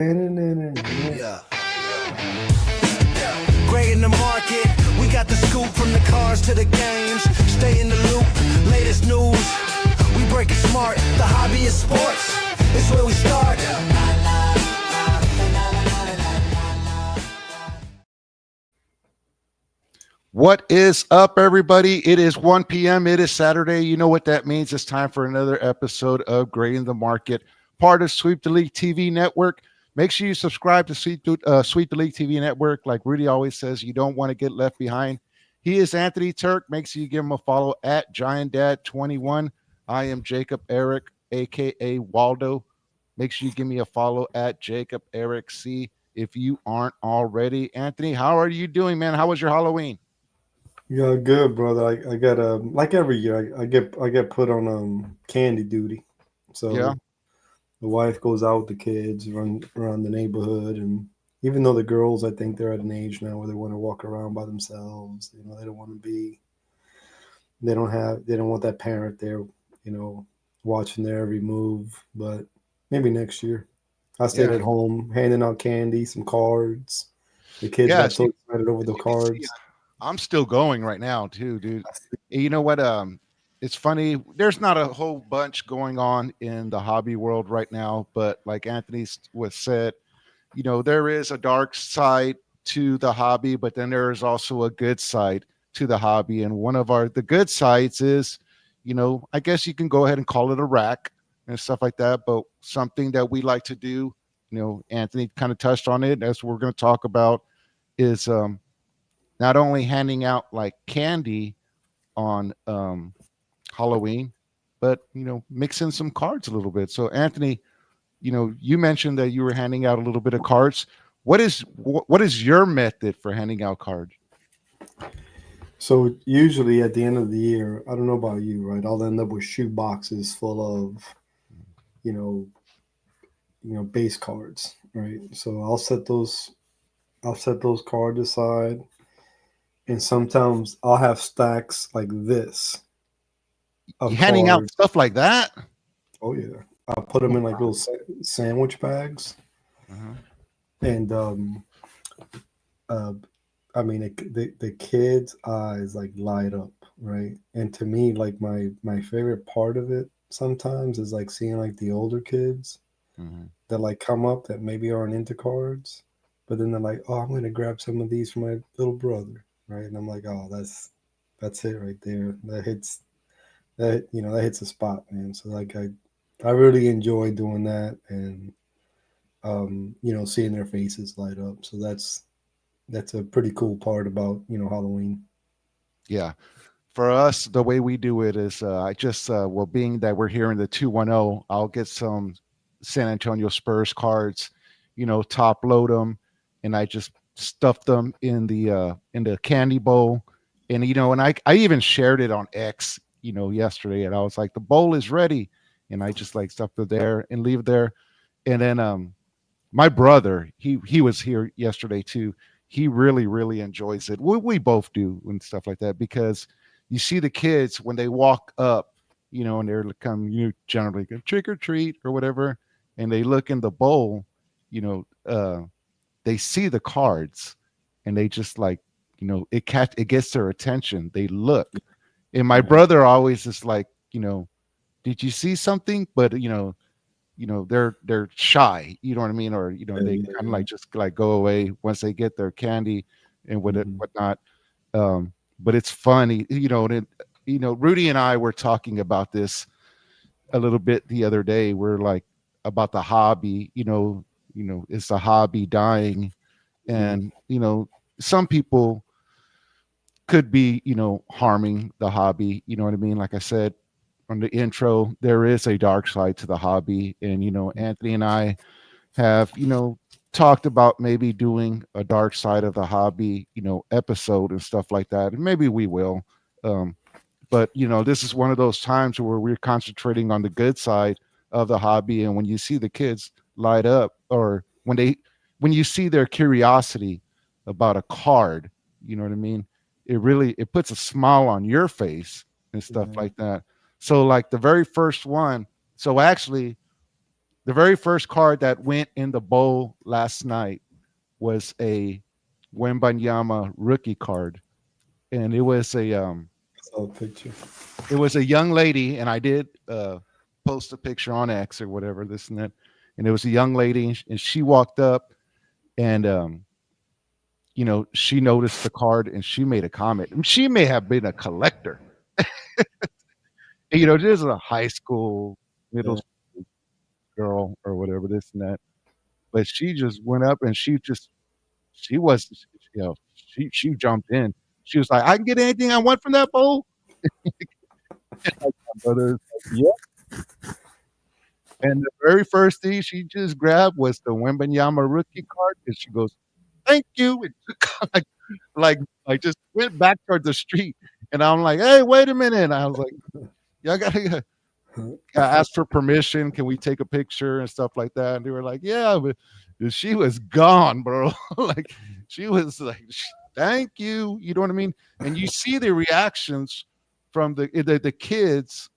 Yeah. Gray in the market, we got the scoop from the cars to the games. Stay in the loop, latest news. We break it smart, the hobby is sports. It's where we start. What is up, everybody? It is 1 p.m. It is Saturday. You know what that means. It's time for another episode of Grading the Market, part of Sweep the League TV network. Make sure you subscribe to Sweep the League TV network. Like Rudy always says, you don't want to get left behind. He is Anthony Turk. Make sure you give him a follow at Giant Dad 21. I am Jacob Eric, aka Waldo. Make sure you give me a follow at Jacob Eric C if you aren't already. Anthony, how are you doing, man? How was your Halloween? Yeah, good, brother. I got like every year I get put on candy duty. Yeah. So the wife goes out with the kids, run around the neighborhood, and even though the girls, I think they're at an age now where they want to walk around by themselves. They don't want to be, they don't want that parent there, watching their every move. But maybe next year, I stayed Yeah. at home handing out candy, some cards. The kids Yeah, got so excited over the cards. I'm still going right now too, dude. You know what? It's funny. There's not a whole bunch going on in the hobby world right now, but like Anthony was said, there is a dark side to the hobby, but then there is also a good side to the hobby. And one of the good sides is, I guess you can go ahead and call it a rack and stuff like that. But something that we like to do, Anthony kind of touched on it as we're going to talk about is not only handing out like candy on Halloween, but mixing some cards a little bit. So Anthony, you mentioned that you were handing out a little bit of cards. What is your method for handing out cards? So usually at the end of the year, I don't know about you, right? I'll end up with shoe boxes full of, you know, base cards, right? So I'll set those cards aside, and sometimes I'll have stacks like this You of handing out cards. stuff like that? Oh yeah, I'll put them in like little sandwich bags, Uh-huh. and uh, I mean the kids' eyes like light up, right? And to me, like my favorite part of it sometimes is like seeing like the older kids Hmm. that like come up that maybe aren't into cards, but then they're like, oh, I'm gonna grab some of these for my little brother, right? And I'm like, oh, that's it right there. That hits a spot, man. So like I really enjoy doing that, and seeing their faces light up. So that's a pretty cool part about Halloween. Yeah. For us, the way we do it is I just, well, being that we're here in the 210, I'll get some San Antonio Spurs cards, top load them, and I just stuff them in the candy bowl. And, and I even shared it on X, yesterday. And I was like, the bowl is ready. And I just like stuff it there and leave it there. And then my brother, he was here yesterday too. He really, really enjoys it. We both do and stuff like that because you see the kids when they walk up, and they're come, generally go trick or treat or whatever, and they look in the bowl, you know, uh, they see the cards and they just like, it gets their attention. They look. And my Right. brother always is like, did you see something? But they're shy, you know what I mean, or Yeah, they yeah, kind of yeah. like just like go away once they get their candy and Mhm. whatnot. But it's funny, and Rudy and I were talking about this a little bit the other day. We're like about the hobby, is the hobby dying? Mhm. And some people could be harming the hobby, you know what I mean. Like I said on the intro, there is a dark side to the hobby, and Anthony and I have talked about maybe doing a dark side of the hobby episode and stuff like that, and maybe we will. um but this is one of those times where we're concentrating on the good side of the hobby, and when you see the kids light up, or when you see their curiosity about a card, you know what I mean, it puts a smile on your face and stuff Right. like that. So like the very first one, so actually the very first card that went in the bowl last night was a Wembanyama rookie card, and I saw a picture. it was a young lady, and I did post a picture on X or whatever, this and that, and it was a young lady, and she walked up, and she noticed the card, and she made a comment. And she may have been a collector. This is a high school, middle Yeah. school girl or whatever, this and that. But she just went up and she was, she jumped in. She was like, I can get anything I want from that bowl. Like my brother was like, yeah. And the very first thing she just grabbed was the Wembanyama rookie card, and she goes, "Thank you." And like, like, like just went back toward the street, and I'm like, "Hey, wait a minute!" And I was like, "Yeah, I gotta." I asked for permission. Can we take a picture and stuff like that? And they were like, "Yeah," but she was gone, bro. Like she was like, "Thank you." You know what I mean? And you see the reactions from the kids.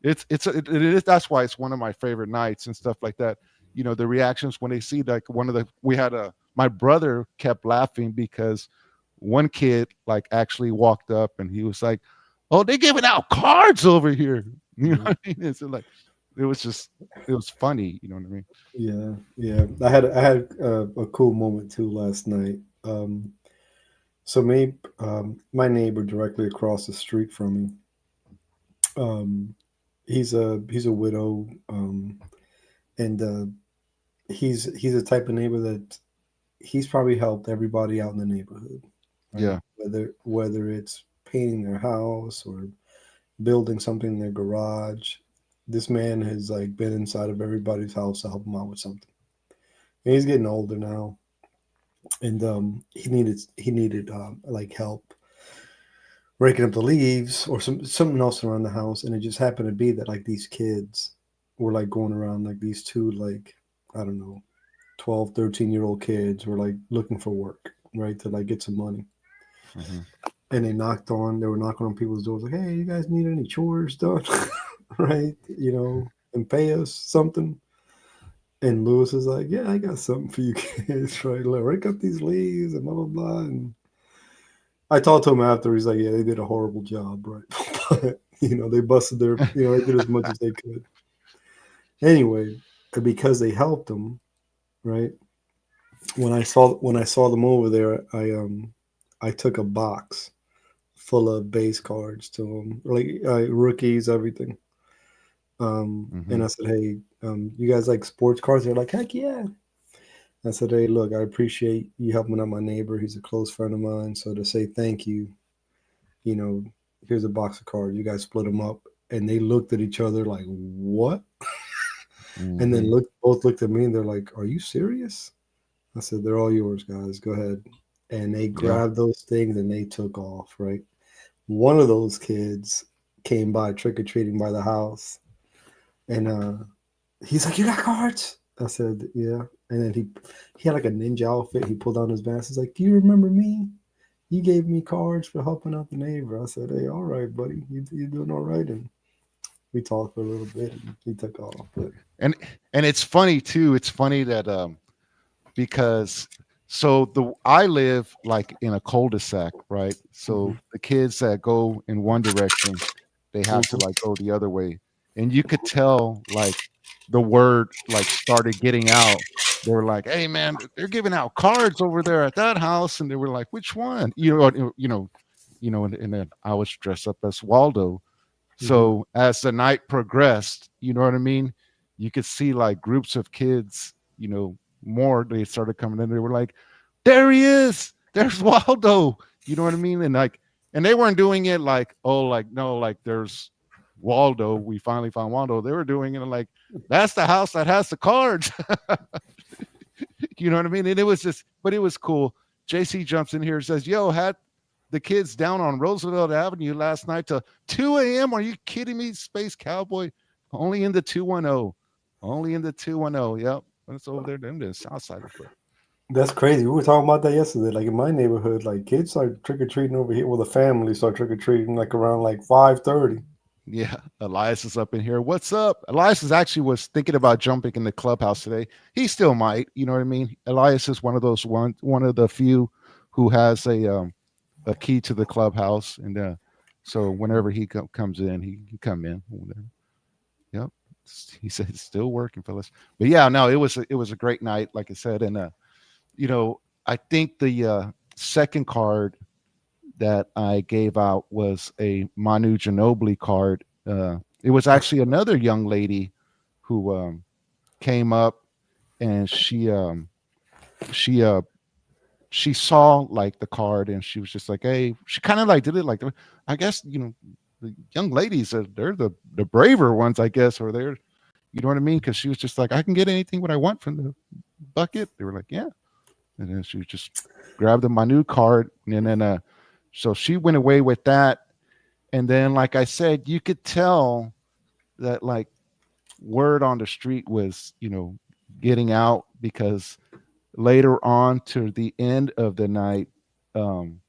It is, that's why it's one of my favorite nights and stuff like that. The reactions when they see, like, we had my brother kept laughing because one kid like actually walked up and he was like, "Oh, they're giving out cards over here." You know what I mean? It's like it was funny. You know what I mean? Yeah, yeah. I had a cool moment too last night. So my neighbor directly across the street from me, um, he's a widow, and he's a type of neighbor that he's probably helped everybody out in the neighborhood, right? Yeah. Whether it's painting their house or building something in their garage. This man has like been inside of everybody's house to help them out with something. And he's getting older now, and he needed like help raking up the leaves or something else around the house. And it just happened to be that like these kids were like going around, like these two, like, I don't know, 12, 13-year-old kids were like looking for work, right, to like get some money. Mhm. And they were knocking on people's doors like, "Hey, you guys need any chores done?" Right, and pay us something. And Lewis is like, "Yeah, I got something for you kids." Right, like, rake up these leaves and blah blah blah. And I talked to him after. He's like, "Yeah, they did a horrible job, right?" But they busted their, they did as much as they could. Anyway, because they helped them, right? When I saw them over there, I took a box full of base cards to them, like rookies, everything. And Mhm. I said, "Hey, you guys like sports cards?" They're like, "Heck yeah!" I said, "Hey, look, I appreciate you helping out my neighbor. He's a close friend of mine. So to say thank you, you know, here's a box of cards. You guys split them up." And they looked at each other like, "What?" And then Mhm. both looked at me and they're like, "Are you serious?" I said, "They're all yours, guys. Go ahead." And they Yeah. grabbed those things and they took off, right? One of those kids came by trick or treating by the house, and he's like, "You got cards?" I said, "Yeah." And then he had like a ninja outfit. He pulled down his mask. He's like, "Do you remember me? You gave me cards for helping out the neighbor." I said, "Hey, all right, buddy. You doing all right?" And we talked for a little bit, and he took off. But And it's funny too. It's funny that because so the I live like in a cul-de-sac, right? So mhm, the kids that go in one direction, they have to mhm, like go the other way. And you could tell like the word like started getting out. They were like, "Hey man, they're giving out cards over there at that house." And they were like, "Which one?" And then I was dressed up as Waldo. mhm. So as the night progressed, you know what I mean? You could see like groups of kids, more they started coming in. They were like, "There he is. There's Waldo." You know what I mean? And they weren't doing it like, "Oh, like no, like there's Waldo. We finally found Waldo." They were doing it like, "That's the house that has the cards." You know what I mean? And it was just, but it was cool. JC jumps in here and says, "Yo, had the kids down on Roosevelt Avenue last night till 2 a.m. Are you kidding me? Space Cowboy, only in the 210, only in the 210. Yep, that's over there. Them the south side of it." That's crazy. We were talking about that yesterday. Like in my neighborhood, like kids start trick or treating over here. Well, the family start trick or treating like around like 5:30. Yeah, Elias is up in here. What's up? Elias is actually was thinking about jumping in the clubhouse today. He still might, you know what I mean? Elias is one of those one of the few who has a key to the clubhouse, and so whenever he comes in, he can come in. Whatever. Yep. He said it's still working, fellas. But yeah, no, it was a great night, like I said, and you know, I think the second card that I gave out was a Manu Ginobili card. It was actually another young lady who came up, and she she saw like the card, and she was just like, hey, she kind of like did it like, I guess, you know, the young ladies are, they're the braver ones, I guess, or they're, you know what I mean? Because she was just like, I can get anything what I want from the bucket. They were like, yeah. And then she just grabbed my new card, and then so she went away with that. And then, like I said, you could tell that like word on the street was, you know, getting out, because later on to the end of the night, um,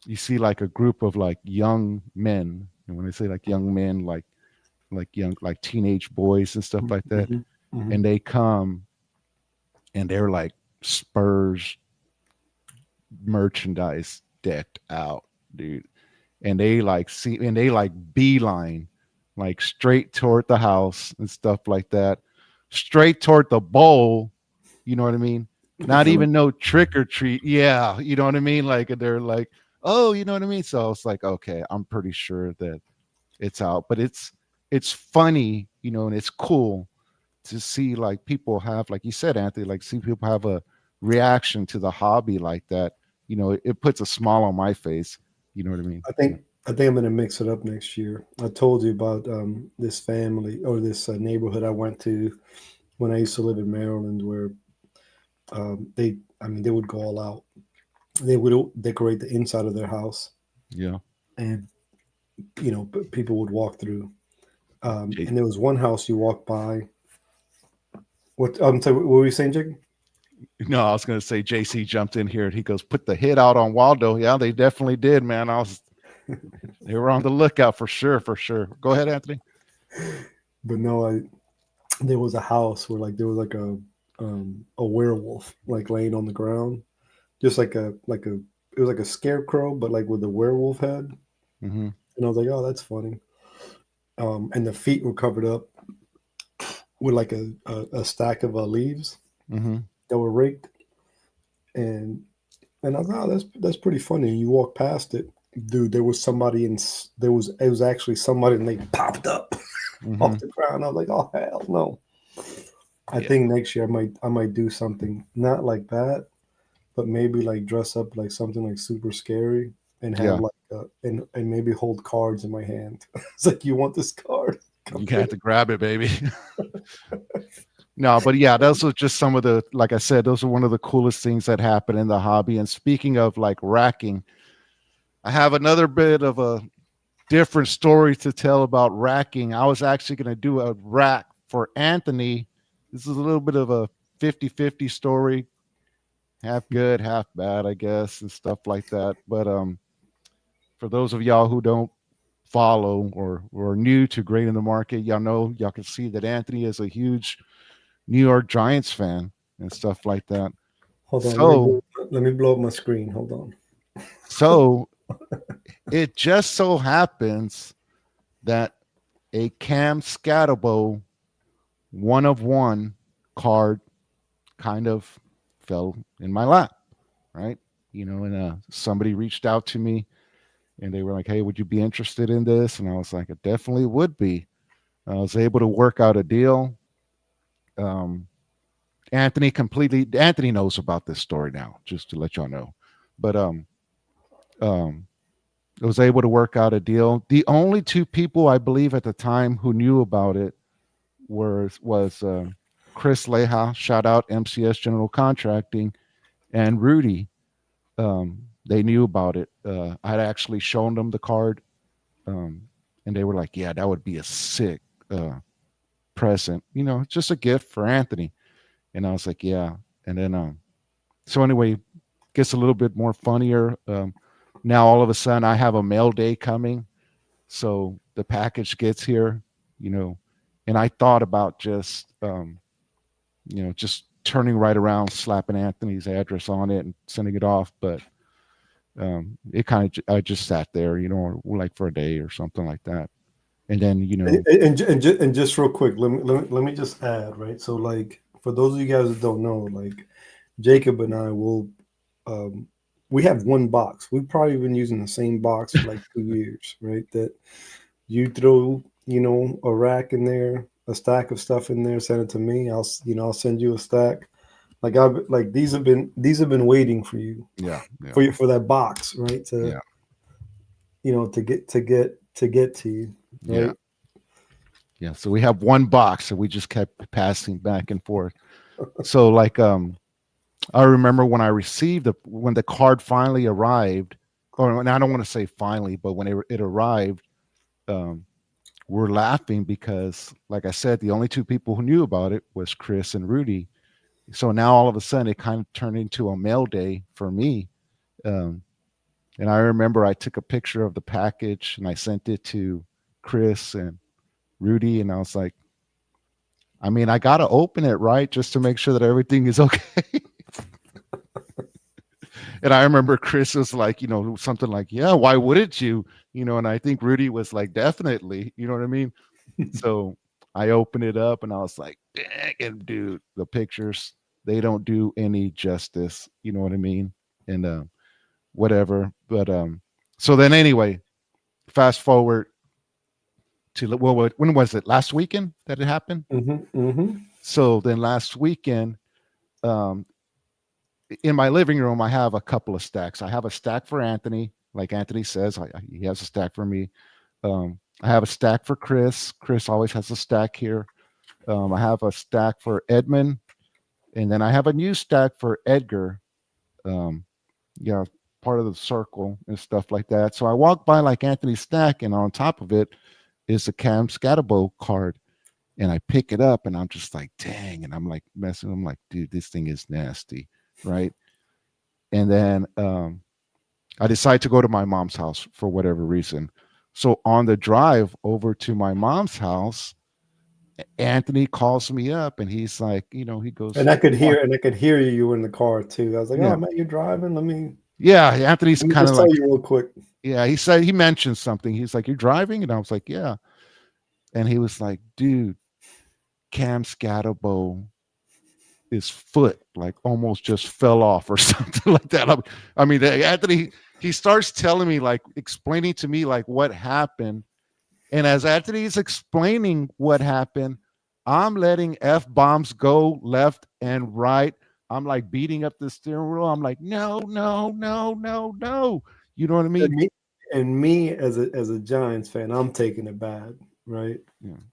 you see like a group of like young men. And when I say like young men, like young, like teenage boys and stuff like that, and they come and they're like Spurs merchandise decked out, dude. And they like see, and they like beeline like straight toward the house and stuff like that, straight toward the bowl. You know what I mean? Not even no trick or treat. Yeah, you know what I mean? Like they're like, oh, you know what I mean? So it's like, okay, I'm pretty sure that it's out, but it's funny, you know, and it's cool to see like people have, like you said, Anthony, like see people have a reaction to the hobby like that. You know, it puts a smile on my face. You know what I mean? I think I'm gonna mix it up next year. I told you about this family or this neighborhood I went to when I used to live in Maryland, where they would go all out. They would decorate the inside of their house, Yeah. and people would walk through. Jay- And there was one house you walked by. What I'm sorry, what were you saying, Jake? No, I was gonna say JC jumped in here and he goes, put the hit out on Waldo. Yeah, they definitely did, man. They were on the lookout for sure, for sure. Go ahead, Anthony. But no, there was a house where like there was like a werewolf like laying on the ground, just like a it was like a scarecrow, but like with a werewolf head. Mm-hmm. And I was like, oh, that's funny. And the feet were covered up with like a stack of leaves Mm-hmm. that were raked, and I was like, oh, that's pretty funny. And you walk past it, dude. There was somebody it was actually somebody, and they popped up Mm-hmm. off the ground. I was like, oh hell no. I Yeah. think next year I might do something not like that, but maybe like dress up like something like super scary and Yeah. have like and maybe hold cards in my hand. It's like, you want this card? Come You get got to grab it, baby. No, but yeah, those are just some of the, like I said, those are one of the coolest things that happen in the hobby. And speaking of like racking, I have another bit of a different story to tell about racking. I was actually going to do a rack for Anthony. This is a little bit of a 50-50 story, half good, half bad, I guess, and stuff like that. But for those of y'all who don't follow or new to Great in the Market, y'all can see that Anthony is a huge New York Giants fan and stuff like that. Hold on, So let me blow up my screen. Hold on. so it just so happens that a Cam Scatterbo 1 of 1 card kind of fell in my lap, right? You know, and somebody reached out to me and they were like, hey, would you be interested in this? And I was like, I definitely would be. I was able to work out a deal. Anthony knows about this story now, just to let y'all know. But um I was able to work out a deal. The only two people I believe at the time who knew about it was Chris Leha, shout out MCS General Contracting, and Rudy. They knew about it. I'd actually shown them the card, and they were like, "Yeah, that would be a sick present. You know, just a gift for Anthony." And I was like, "Yeah." And then, so anyway, gets a little bit more funnier. Now all of a sudden, I have a mail day coming, so the package gets here, you know, and I thought about just just turning right around, slapping Anthony's address on it and sending it off, but it kind of I just sat there, like for a day or something like that, and then And just real quick, let me just add, right? So like for those of you guys that don't know, like Jacob and I will we have one box. We've probably been using the same box for like 2 years, right? That you throw, a rack in there, a stack of stuff in there, send it to me. I'll send you a stack. Like these have been waiting for you. Yeah. For that box, right? To to get to you, right? Yeah. So we have one box, so we just kept passing back and forth. So like I remember when I received when the card finally arrived, and I don't want to say finally, but when it arrived, we're laughing because, like I said, the only two people who knew about it was Chris and Rudy. So now all of a sudden it kind of turned into a mail day for me. And I remember I took a picture of the package and I sent it to Chris and Rudy, and I was like, I mean, I got to open it, right? Just to make sure that everything is okay. And I remember Chris was like, something like, yeah, why wouldn't you? And I think Rudy was like, definitely, you know what I mean? So I opened it up and I was like, dang it, dude, the pictures, they don't do any justice. You know what I mean? And whatever. But so then anyway, fast forward to, well, when was it? Last weekend that it happened? Mm-hmm, mm-hmm. So then last weekend, in my living room, I have a couple of stacks. I have a stack for Anthony, like Anthony says, he has a stack for me. I have a stack for Chris. Chris always has a stack here. I have a stack for Edmund, and then I have a new stack for Edgar. Part of the circle and stuff like that. So I walk by like Anthony's stack, and on top of it is a Cam Scatterbo card. And I pick it up and I'm just like, dang. And I'm like messing. I'm like, dude, this thing is nasty. Right. And then I decide to go to my mom's house for whatever reason. So on the drive over to my mom's house, Anthony calls me up and he's like, he goes, and I could hear you in the car too. I was like, oh man, you're driving. Let me Anthony's kind of like, tell you real quick. Yeah, he mentioned something. He's like, you're driving? And I was like, yeah. And he was like, dude, Cam Scatterbo, his foot like almost just fell off or something like that. I mean, Anthony, he starts telling me, like explaining to me like what happened. And as Anthony's explaining what happened, I'm letting F-bombs go left and right. I'm like beating up the steering wheel. I'm like, no. You know what I mean? And me as a Giants fan, I'm taking it bad, right?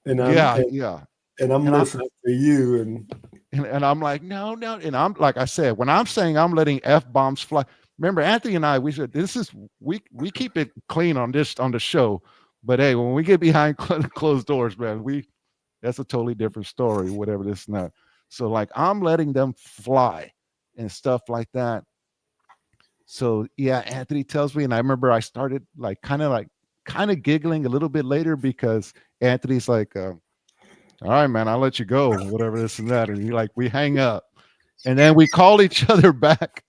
Yeah. And I'm listening to you and I'm like, no. And I'm like I said, when I'm saying I'm letting F-bombs fly, remember Anthony and I, we said we keep it clean on the show. But hey, when we get behind closed doors, man, that's a totally different story, whatever this and that. So like I'm letting them fly and stuff like that. So yeah, Anthony tells me, and I remember I started like kind of giggling a little bit later because Anthony's like, all right, man, I'll let you go, whatever this and that. And we hang up. And then we call each other back.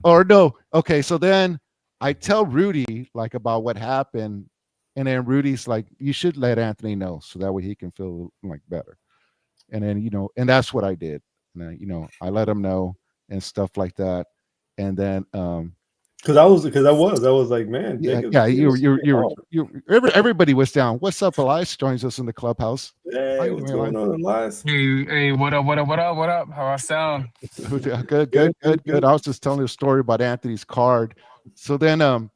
Or no. Okay, so then I tell Rudy like about what happened. And then Rudy's like, you should let Anthony know so that way he can feel like better. And then, and that's what I did. And I let him know and stuff like that. And then because I was like, man, everybody was down. What's up? Elias joins us in the clubhouse. Hey, what's going on, Elias? Hey, what up? How I sound? Good. I was just telling you a story about Anthony's card. So then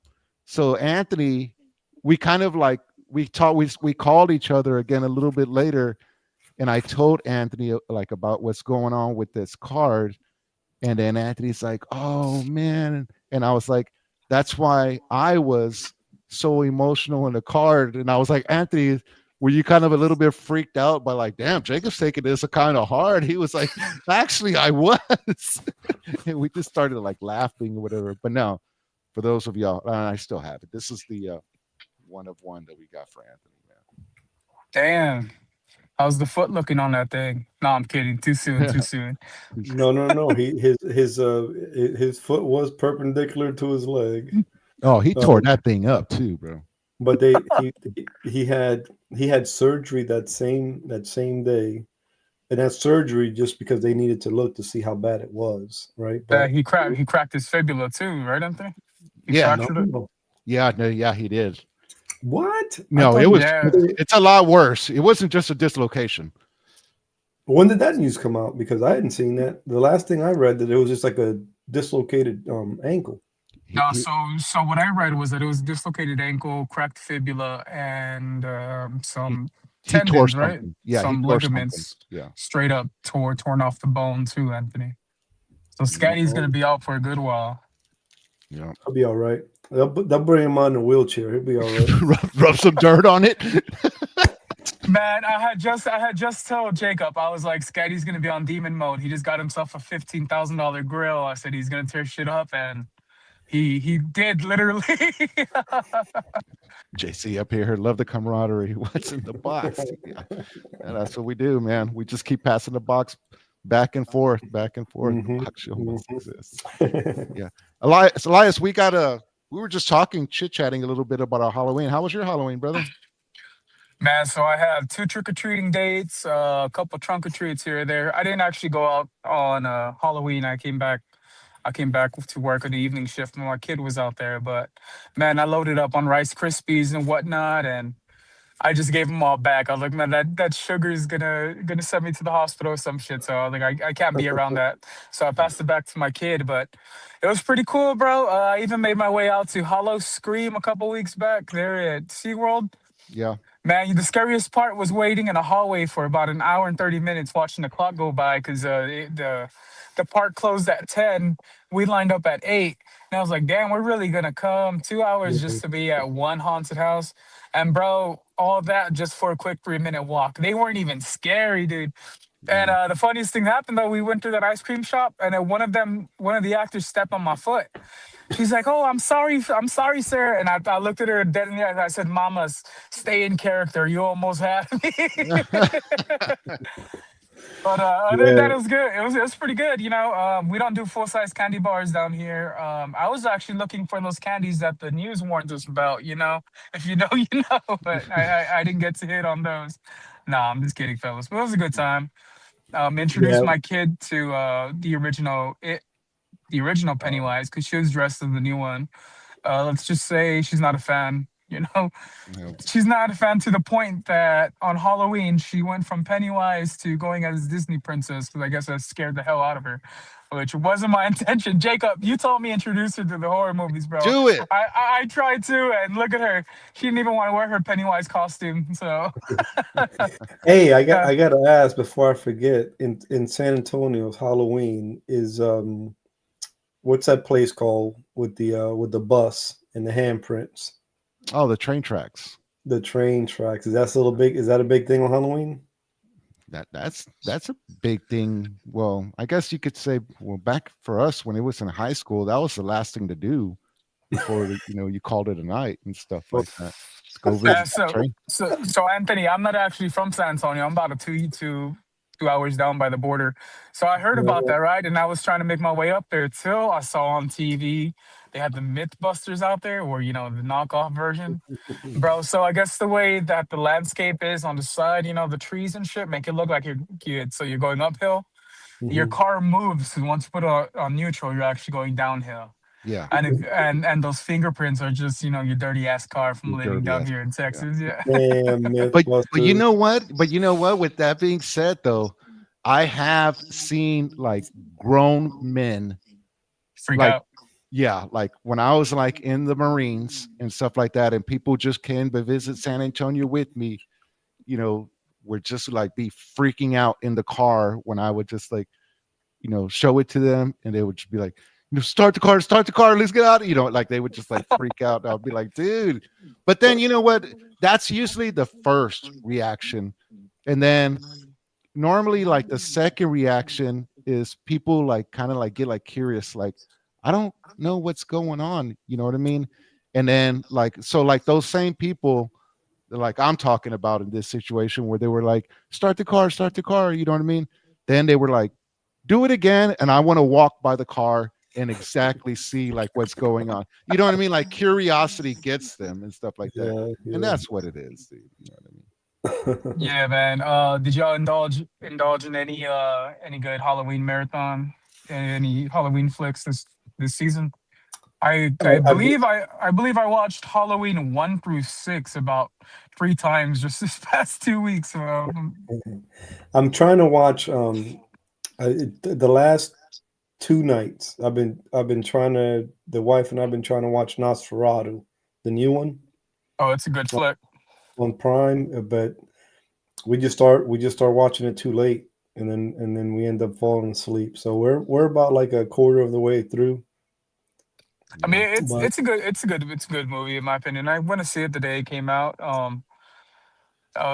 so Anthony, we kind of like we called each other again a little bit later, and I told Anthony like about what's going on with this card. And then Anthony's like, oh man. And I was like, that's why I was so emotional in the card. And I was like, Anthony, were you kind of a little bit freaked out by like, damn, Jacob's taking this kind of hard? He was like, actually, I was. And we just started like laughing or whatever. But no, for those of y'all, I still have it. This is the one of one that we got for Anthony, man. Damn. How's the foot looking on that thing? No, I'm kidding. Too soon. Too soon. No. His foot was perpendicular to his leg. Oh, he tore that thing up too, bro. But he had surgery that same day, and that surgery just because they needed to look to see how bad it was, right? But He cracked his fibula too, right, Anthony? He Yeah. fractured it. no. Yeah, no, yeah, he did. What? No, I it thought- was. Yeah. It's a lot worse. It wasn't just a dislocation. When did that news come out? Because I hadn't seen that. The last thing I read that it was just like a dislocated ankle. No, so what I read was that it was dislocated ankle, cracked fibula, and some he tore tendons, right? something. Yeah, Some he tore ligaments something. Yeah. straight up torn off the bone too, Anthony. So Scatty's gonna be out for a good while. Yeah. He'll be all right. They'll bring him on in a wheelchair. He'll be all right. rub some dirt on it. Man, I had just told Jacob, I was like, Scatty's gonna be on demon mode. He just got himself a $15,000 grill. I said he's gonna tear shit up, and he did literally. JC up here, love the camaraderie. What's in the box? Yeah. And that's what we do, man. We just keep passing the box back and forth. Mhm, The box show must mhm. exist. Elias, we were just talking, chit-chatting a little bit about our Halloween. How was your Halloween, brother? Man, so I had 2 trick-or-treating dates, a couple trunk-or-treats here or there. I didn't actually go out on Halloween. I came back to work on the evening shift when my kid was out there. But man, I loaded up on Rice Krispies and whatnot, and I just gave them all back. I was like, man, that sugar is gonna send me to the hospital or some shit. So I was like, I can't be around that. So I passed it back to my kid. But it was pretty cool, bro. I even made my way out to Hollow Scream a couple weeks back there at SeaWorld. Yeah. Man, the scariest part was waiting in a hallway for about an hour and 30 minutes watching the clock go by because the park closed at 10. We lined up at 8. And I was like, damn, we're really going to come 2 hours just to be at one haunted house. And bro, all that just for a quick 3-minute walk. They weren't even scary, dude. And the funniest thing happened though, we went to that ice cream shop, and then one of the actors stepped on my foot. She's like, "Oh, I'm sorry, sir." And I looked at her dead in the eye and I said, "Mama, stay in character. You almost had me." But other than that, it was good. It was pretty good. You know, we don't do full-size candy bars down here. I was actually looking for those candies that the news warned us about. You know, if you know, you know. But I didn't get to hit on those. Nah, I'm just kidding, fellas. But it was a good time. Introduced Yeah. my kid to the original Pennywise because she was dressed as the new one. Let's just say she's not a fan. You know, Yeah. she's not a fan to the point that on Halloween she went from Pennywise to going as Disney princess because I guess that scared the hell out of her, which wasn't my intention. Jacob, you told me introduce her to the horror movies, bro. Do it. I tried to, and look at her. She didn't even want to wear her Pennywise costume. So Hey, I gotta ask before I forget. In San Antonio's Halloween is what's that place called with the bus and the handprints? Oh, the train tracks. The train tracks. Is that a big thing on Halloween? That's a big thing. Well, I guess you could say, well, back for us when it was in high school, that was the last thing to do before you called it a night and stuff like that. Let's go visit that train. So Anthony, I'm not actually from San Antonio. I'm about 2 hours down by the border. So I heard about that, right? And I was trying to make my way up there till I saw on TV they had the Mythbusters out there, or the knockoff version, bro. So I guess the way that the landscape is on the side, the trees and shit make it look like you're going uphill. Your car moves, and once you put it on neutral, you're actually going downhill. Yeah. And those fingerprints are just your dirty ass car from living down here in Texas. Yeah. Damn, But you Mythbusters. know what? With that being said, though, I have seen like grown men Freak like out. yeah, like when I was like in the Marines and stuff like that, and people just came to visit San Antonio with me, would just like be freaking out in the car when I would just like, show it to them, and they would just be like, start the car, let's get out. Like they would just like freak out. I'll be like, dude. But then you know what? That's usually the first reaction. And then normally like the second reaction is people like kind of like get like curious, like, I don't know what's going on. You know what I mean? And then like those same people like I'm talking about in this situation where they were like, start the car, you know what I mean? Then they were like, do it again. And I want to walk by the car and exactly see like what's going on. You know what I mean? Like curiosity gets them and stuff like that. Yeah, And yeah. that's what it is, dude. You know what I mean? Yeah, man. Did y'all indulge in any good Halloween marathon? Any Halloween flicks this season? I I did, believe I believe I watched Halloween 1 through 6 about 3 times just this past 2 weeks. I'm trying to watch the last 2 nights. I've been trying to the wife and I've been trying to watch Nosferatu, the new one Oh, it's a good flick. on Prime, but we just start watching it too late, and then we end up falling asleep. So we're about like a quarter of the way through. I mean, Yeah. But it's a good movie in my opinion. I went to see it the day it came out.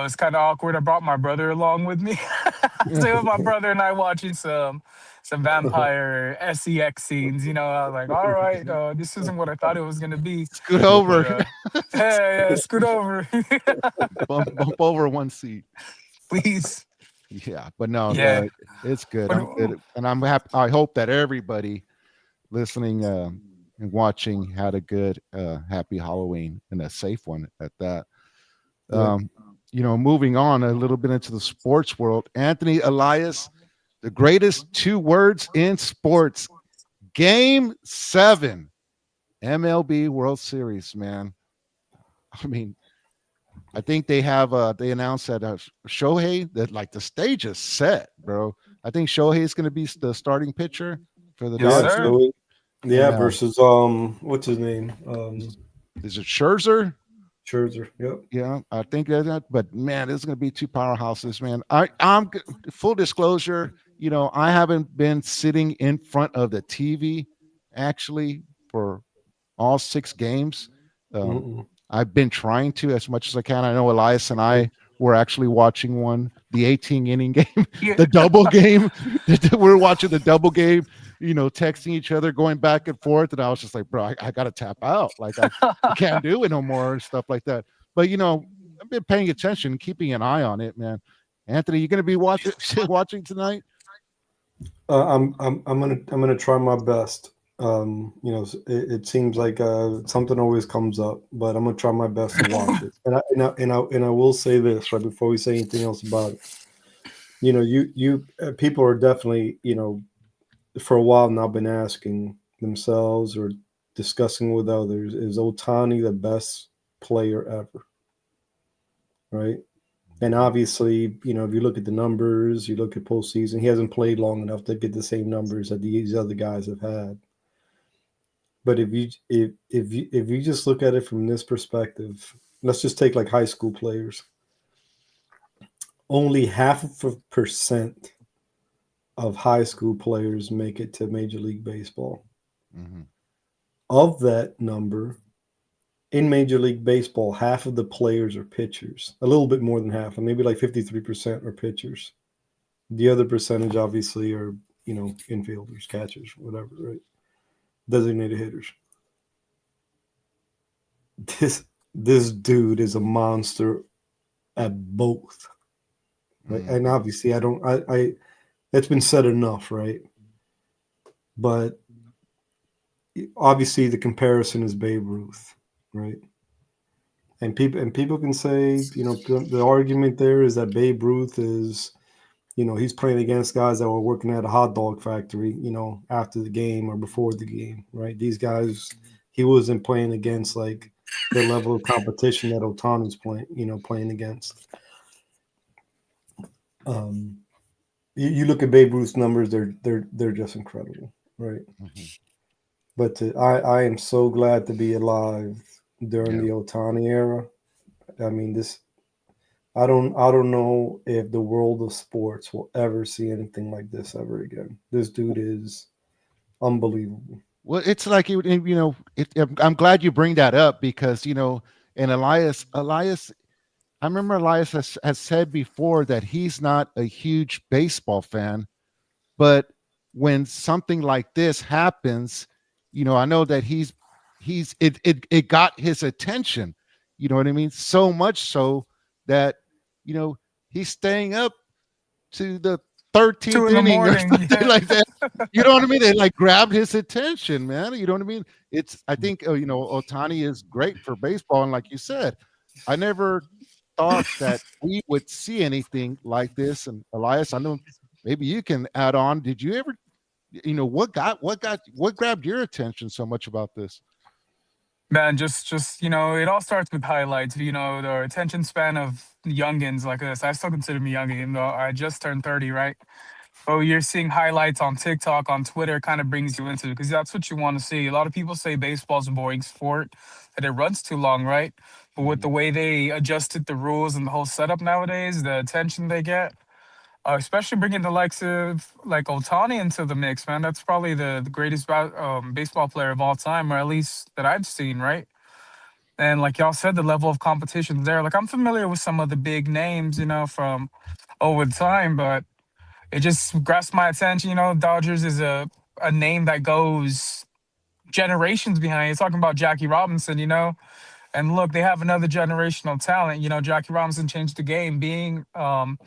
It's kind of awkward. I brought my brother along with me. So it was my brother and I watching some vampire sex scenes. You know, I was like, all right, this isn't what I thought it was gonna be. Scoot But over. yeah, scoot over, Bump over one seat. please. Yeah, but no, Yeah, it's good. but I'm good. And I'm happy. I hope that everybody listening and watching had a good happy Halloween and a safe one at that. yeah, Um, moving on a little bit into the sports world, Anthony Elias, the greatest 2 words in sports, Game 7, MLB World Series, man. I mean, I think they announced that Shohei, that like the stage is set, bro. I think Shohei is going to be the starting pitcher for the yes, yeah. Dodgers. sir. So yeah, And versus what's his name? is it Scherzer? Scherzer. Yep. Yeah, I think that. But man, this is going to be 2 powerhouses, man. Full disclosure. I haven't been sitting in front of the TV actually for all 6 games. Um, Mm-mm. I've been trying to as much as I can. I know Elias and I were actually watching the 18 inning game, Yeah. the double game. We're watching the double game, texting each other, going back and forth. And I was just like, bro, I got to tap out. Like, I can't do it no more and stuff like that. But, I've been paying attention, keeping an eye on it, man. Anthony, you going to be watching tonight? I'm gonna try my best. It seems like something always comes up, but I'm gonna try my best to watch it. And I will say this right before we say anything else about it. People are definitely for a while now been asking themselves or discussing with others, is Otani the best player ever? Right? And obviously, if you look at the numbers, you look at postseason, he hasn't played long enough to get the same numbers that these other guys have had. But if you just look at it from this perspective, let's just take like high school players. Only 0.5% of high school players make it to Major League Baseball. Mm-hmm. Of that number, in Major League Baseball, half of the players are pitchers. A little bit more than half, maybe like 53% are pitchers. The other percentage, obviously, are infielders, catchers, whatever, right? Designated hitters. This dude is a monster at both, right? Mm-hmm. And obviously, I it's been said enough, right? But obviously, the comparison is Babe Ruth, right? And people can say, the argument there is that Babe Ruth is, he's playing against guys that were working at a hot dog factory, after the game or before the game, right? These guys, he wasn't playing against like the level of competition that Otani's playing against. You look at Babe Ruth's numbers; they're just incredible, right? Mm-hmm. But I am so glad to be alive during the Otani era. I mean, I don't know if the world of sports will ever see anything like this ever again. This dude is unbelievable. Well, it's like I'm glad you bring that up because and Elias, I remember Elias has said before that he's not a huge baseball fan, but when something like this happens, I know that he's it got his attention. You know what I mean? So much so that he's staying up to the 13th 2 in the inning or morning. something Yeah. like that. You know what I mean? They like grabbed his attention, man. You know what I mean? I think Otani is great for baseball, and like you said, I never thought that we would see anything like this. And Elias, I know maybe you can add on. Did you ever, what grabbed your attention so much about this? Man, just it all starts with highlights. The attention span of youngins like this. I still consider me young, even though I just turned 30, right? Oh, you're seeing highlights on TikTok, on Twitter, kind of brings you into it because that's what you want to see. A lot of people say baseball's a boring sport, that it runs too long, right? But with the way they adjusted the rules and the whole setup nowadays, the attention they get, especially bringing the likes of like Otani into the mix, man, that's probably the greatest baseball player of all time, or at least that I've seen, right? And like y'all said, the level of competition there. Like I'm familiar with some of the big names, from over time, but it just grasped my attention. Dodgers is a name that goes generations behind. You're talking about Jackie Robinson, and look, they have another generational talent. Jackie Robinson changed the game, being a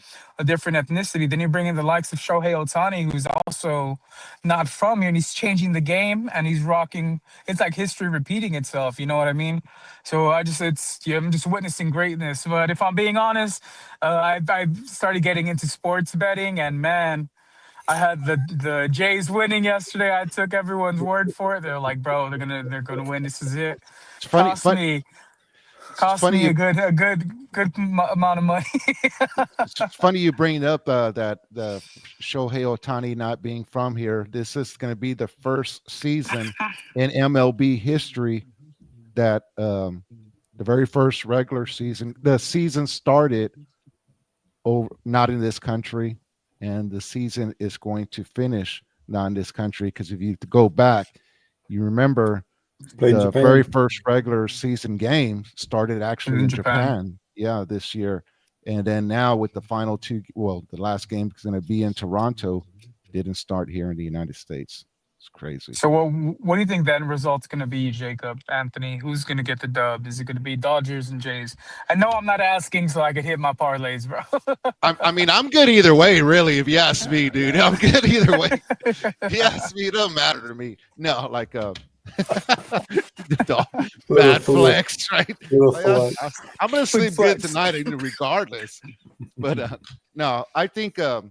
different ethnicity. Then you bring in the likes of Shohei Otani, who's also not from here, and he's changing the game, and he's rocking. It's like history repeating itself. You know what I mean? So I'm just witnessing greatness. But if I'm being honest, I started getting into sports betting, and man, I had the Jays winning yesterday. I took everyone's word for it. They're like, bro, they're gonna win. This is it. It's funny. Cost me It's funny you, a good amount of money. it's funny you bring up that the Shohei Otani not being from here. This is going to be the first season in MLB history that the very first regular season, the season started not in this country, and the season is going to finish not in this country. Because if you go back, you remember the very first regular season game started actually in Japan. Yeah, this year. And then now with the final two, the last game is going to be in Toronto, didn't start here in the United States. It's crazy. So what do you think that result's going to be, Jacob, Anthony? Who's going to get the dub? Is it going to be Dodgers and Jays? I know I'm not asking so I could hit my parlays, bro. I mean, I'm good either way, really, if you ask me, dude. I'm good either way. If you ask me, it doesn't matter to me. No, like bad flex, right? I'm gonna sleep good tonight, regardless. But no, I think this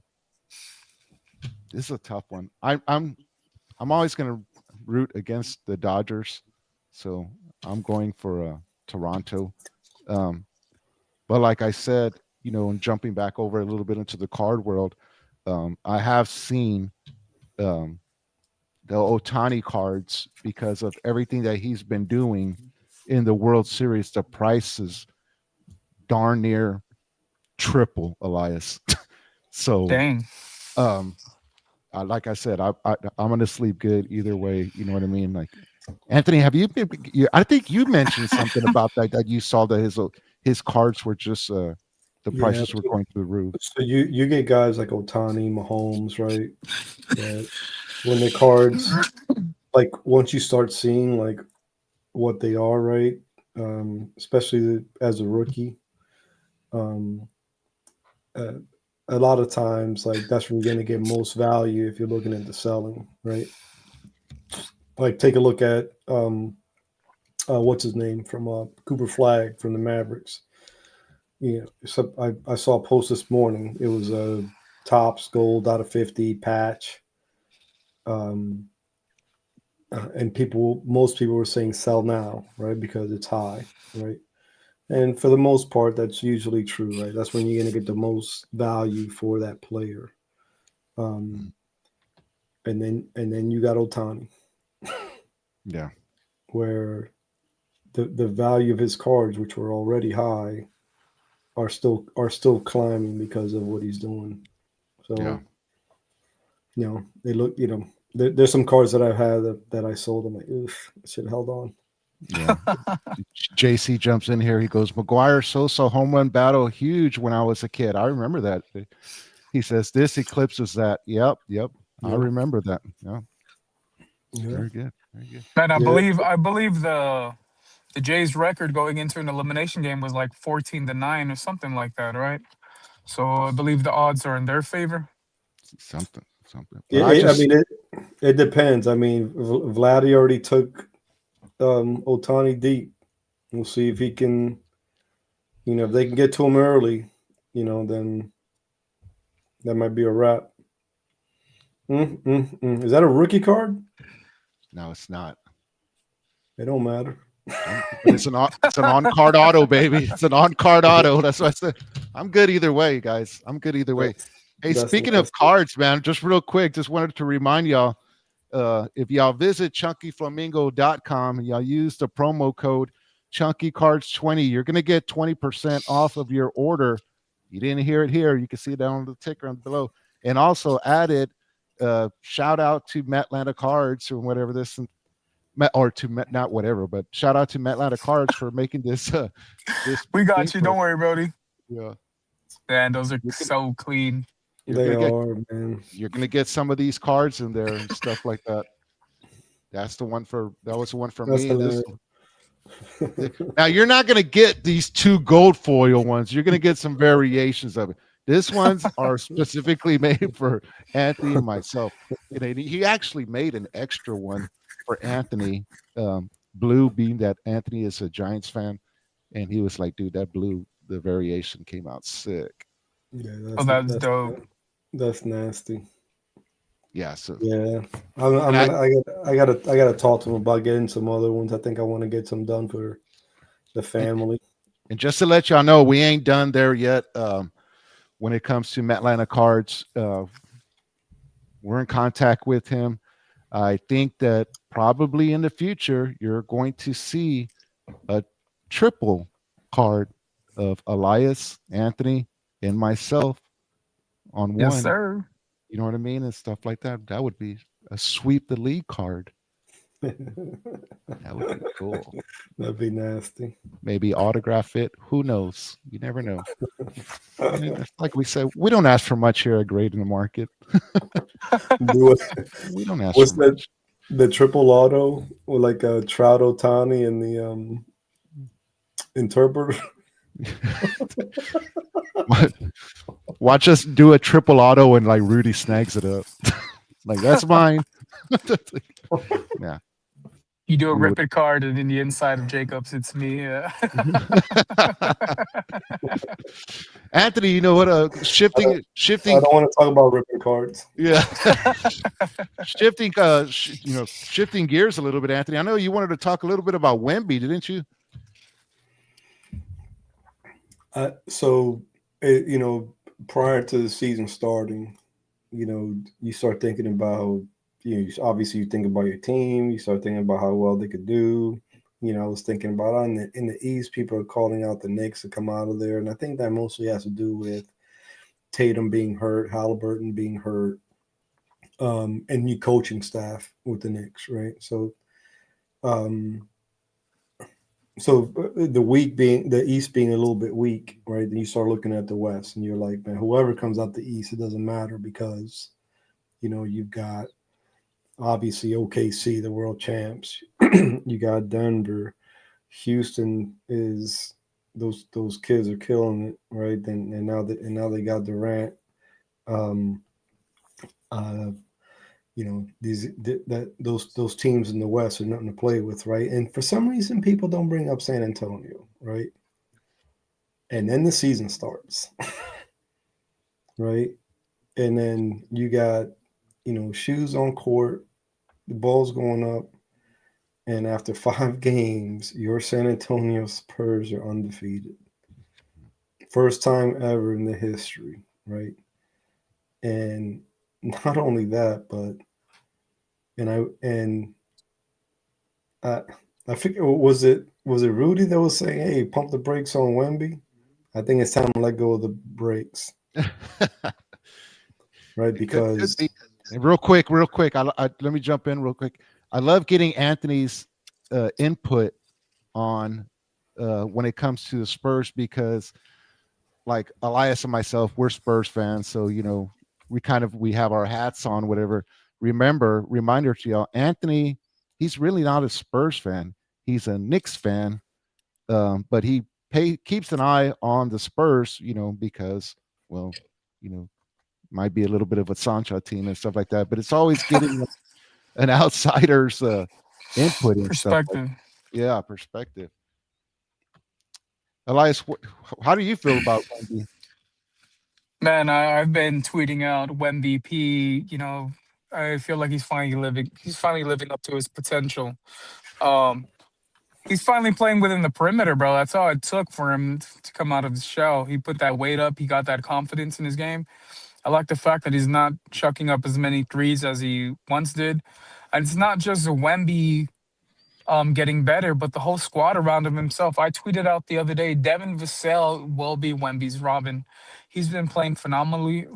is a tough one. I'm always gonna root against the Dodgers, so I'm going for Toronto. But like I said, and jumping back over a little bit into the card world, I have seen the Otani cards, because of everything that he's been doing in the World Series. The price is darn near triple, Elias. So, dang. Like I said, I'm going to sleep good either way. You know what I mean? Like, Anthony, have you been? I think you mentioned something about that you saw that his cards were just the prices were going through the roof. So you get guys like Otani, Mahomes, right? That when the cards, like once you start seeing like what they are, right? Especially as a rookie, a lot of times, like that's where you're going to get most value if you're looking into selling, right? Like take a look at what's his name from Cooper Flag from the Mavericks. So I saw a post this morning. It was a Topps gold out of 50 patch. And most people were saying sell now, right? Because it's high, right? And for the most part, that's usually true, right? That's when you're going to get the most value for that player. And then you got Otani. Yeah. Where the value of his cards, which were already high, are still climbing because of what he's doing. So, they look, there's some cards that I've had that I sold. I'm like, oof, I should have held on. Yeah. JC jumps in here. He goes, McGuire Sosa home run battle, huge when I was a kid. I remember that. He says this eclipses that. Yep. I remember that. Yeah. Yeah. Very good. Very good. And I Yeah. believe the Jays record going into an elimination game was like 14-9 or something like that, right? So I believe the odds are in their favor. Something. But Yeah, I I just mean, it depends. I mean, Vladdy already took Otani deep. We'll see if he can. If they can get to him early, then that might be a wrap. Is that a rookie card? no, it's not. It don't matter. But it's an on card auto, baby. It's an on card auto. That's what I said. I'm good either way, guys. I'm good either way. Hey, That's speaking of nasty. cards, man, just real quick, just wanted to remind y'all, if y'all visit chunkyflamingo.com and y'all use the promo code chunkycards20, you're going to get 20% off of your order. You didn't hear it here. You can see it down on the ticker on below. And also added, shout out to Matlanta Cards or whatever this, or to not whatever, but shout out to Matlanta Cards for making this. This We got thing you. for- Don't worry, Brody. Yeah. Man, those are You can- so clean. They are, man. You're gonna get some of these cards in there and stuff like that. That was the one for That's me. This, hilarious. now you're not gonna get these two gold foil ones. You're gonna get some variations of it. This ones are specifically made for Anthony and myself. He actually made an extra one for Anthony, blue, being that Anthony is a Giants fan, and he was like, dude, that blue, the variation came out sick. Yeah, That's dope. That's nasty. Yeah, so Yeah, I gotta talk to him about getting some other ones. I think I want to get some done for the family. and just to let y'all know, we ain't done there yet. When it comes to Matlanta Cards, we're in contact with him. I think that probably in the future you're going to see a triple card of Elias, Anthony, and myself on one. Yes, sir. You know what I mean? And stuff like that. That would be a sweep the league card. That would be cool. That'd be nasty. Maybe autograph it. Who knows? You never know. I mean, like we said, we don't ask for much here at Great in the Market. Do it. We don't ask What's for that? much. The triple auto with like a Trout Otani and the interpreter. Watch us do a triple auto and like Rudy snags it up. Like, that's mine. Yeah. You do a We would- rip it card, and in the inside of Jacobs, it's me. Anthony, you know what? Shifting. I don't want to talk about ripping cards. Yeah. Shifting. Shifting gears a little bit, Anthony. I know you wanted to talk a little bit about Wemby, didn't you? Prior to the season starting, you start thinking about, obviously you think about your team, you start thinking about how well they could do. I was thinking about in the East, people are calling out the Knicks to come out of there. And I think that mostly has to do with Tatum being hurt, Halliburton being hurt, and new coaching staff with the Knicks, right? So the East being a little bit weak, right? Then you start looking at the West and you're like, man, whoever comes out the East, it doesn't matter because, you've got obviously OKC, the world champs. You got Denver. Houston is those kids are killing it, right? And now they got Durant. Those teams in the West are nothing to play with, right? And for some reason, people don't bring up San Antonio, right? And then the season starts, right? And then you got, shoes on court, the ball's going up, and after 5 games, your San Antonio Spurs are undefeated. First time ever in the history, right? And not only that, but I figure, was it Rudy that was saying, "Hey, pump the brakes on Wemby"? I think it's time to let go of the brakes, right? Because real quick, let me jump in real quick. I love getting Anthony's input on when it comes to the Spurs because, like Elias and myself, we're Spurs fans, so we have our hats on, whatever. reminder to y'all, Anthony, he's really not a Spurs fan. He's a Knicks fan, but he keeps an eye on the Spurs, because, well, might be a little bit of a Sancho team and stuff like that. But it's always getting an outsider's input and stuff. Perspective. Perspective. Elias, how do you feel about Wemby? Man, I've been tweeting out MVP. I feel like he's finally living up to his potential. He's finally playing within the perimeter, bro. That's all it took for him to come out of the shell. He put that weight up. He got that confidence in his game. I like the fact that he's not chucking up as many threes as he once did. And it's not just Wemby getting better, but the whole squad around him himself. I tweeted out the other day, Devin Vassell will be Wemby's Robin. He's been playing phenomenally.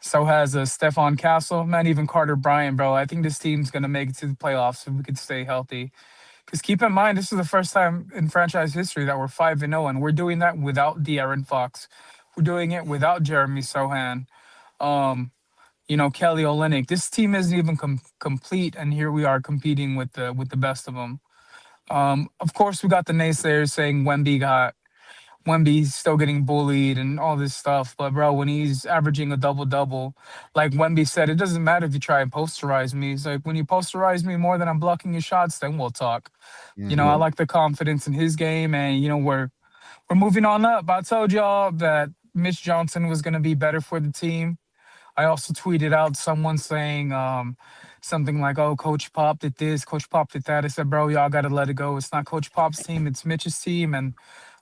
So has Stephon Castle, man, even Carter Bryant, bro. I think this team's going to make it to the playoffs if we could stay healthy. Because keep in mind, this is the first time in franchise history that we're 5-0, and we're doing that without De'Aaron Fox. We're doing it without Jeremy Sohan. Kelly Olynyk. This team isn't even complete, and here we are competing with the best of them. Of course, we got the naysayers saying Wemby's still getting bullied and all this stuff. But, bro, when he's averaging a double-double, like Wemby said, it doesn't matter if you try and posterize me. It's like, when you posterize me more than I'm blocking your shots, then we'll talk. Mm-hmm. I like the confidence in his game, and, we're moving on up. I told y'all that Mitch Johnson was going to be better for the team. I also tweeted out someone saying something like, oh, Coach Pop did this, Coach Pop did that. I said, bro, y'all got to let it go. It's not Coach Pop's team. It's Mitch's team, and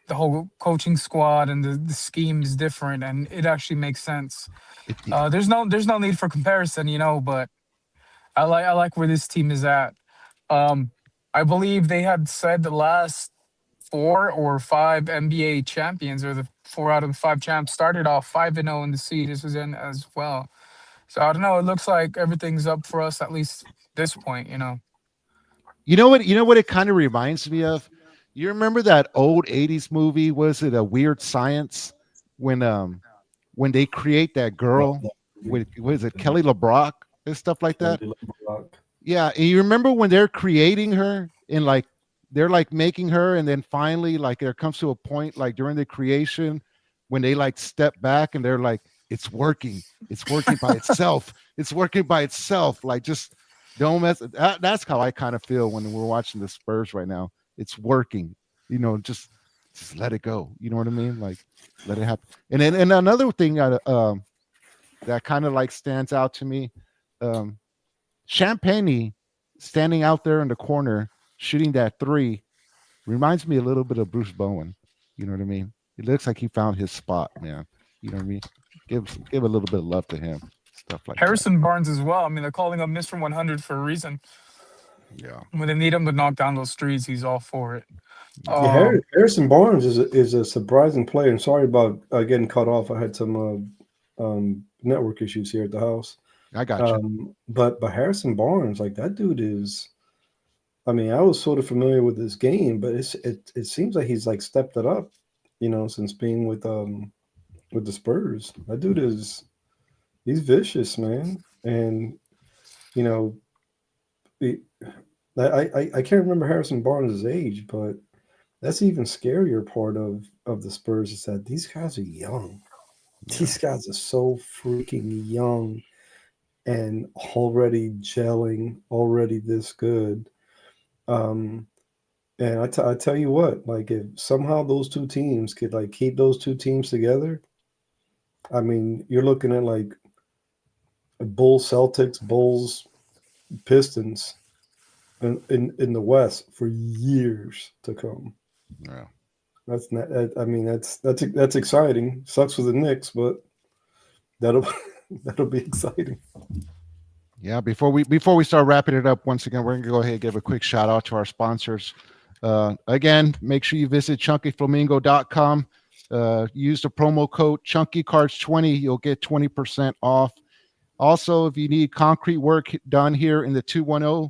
the whole coaching squad and the scheme is different, and it actually makes sense. There's no need for comparison, but I like where this team is at. I believe they had said the last 4 or 5 NBA champions, or the 4 out of the 5 champs, started off 5-0 in the season as well. So I don't know. It looks like everything's up for us, at least this point. You know what it kind of reminds me of? You remember that old 80s movie? Was it A Weird Science? When they create that girl with, was it Kelly LeBrock and stuff like that? Yeah, and you remember when they're creating her and like they're like making her, and then finally like there comes to a point like during the creation when they like step back and they're like, it's working by itself. It's working by itself. Like, just don't mess. That's how I kind of feel when we're watching the Spurs right now. It's working, just let it go. You know what I mean? Like, let it happen. And then another thing that kind of like stands out to me, Champagne standing out there in the corner shooting that 3 reminds me a little bit of Bruce Bowen. You know what I mean? It looks like he found his spot, man. You know what I mean? Give a little bit of love to him. Stuff like Harrison Barnes as well. I mean, they're calling him Mr. 100 for a reason. Yeah. When they need him to knock down those threes, he's all for it. Harrison Barnes is a surprising player. And sorry about getting cut off. I had some network issues here at the house. I got you. But Harrison Barnes, like, that dude is. I mean, I was sort of familiar with this game, but it seems like he's like stepped it up, since being with the Spurs. That dude he's vicious, man. And I can't remember Harrison Barnes' age, but that's the even scarier part of the Spurs is that these guys are young. Yeah. These guys are so freaking young and already gelling, already this good. And I tell you what, like, if somehow those two teams could like keep those two teams together, I mean, you're looking at like Bulls Celtics, Bulls Pistons in the West for years to come. Yeah, that's not. I mean, that's exciting. Sucks for the Knicks, but that'll be exciting. Yeah, before we start wrapping it up, once again, we're going to go ahead and give a quick shout out to our sponsors. Again, make sure you visit chunkyflamingo.com. Use the promo code ChunkyCards20. You'll get 20% off. Also, if you need concrete work done here in the 210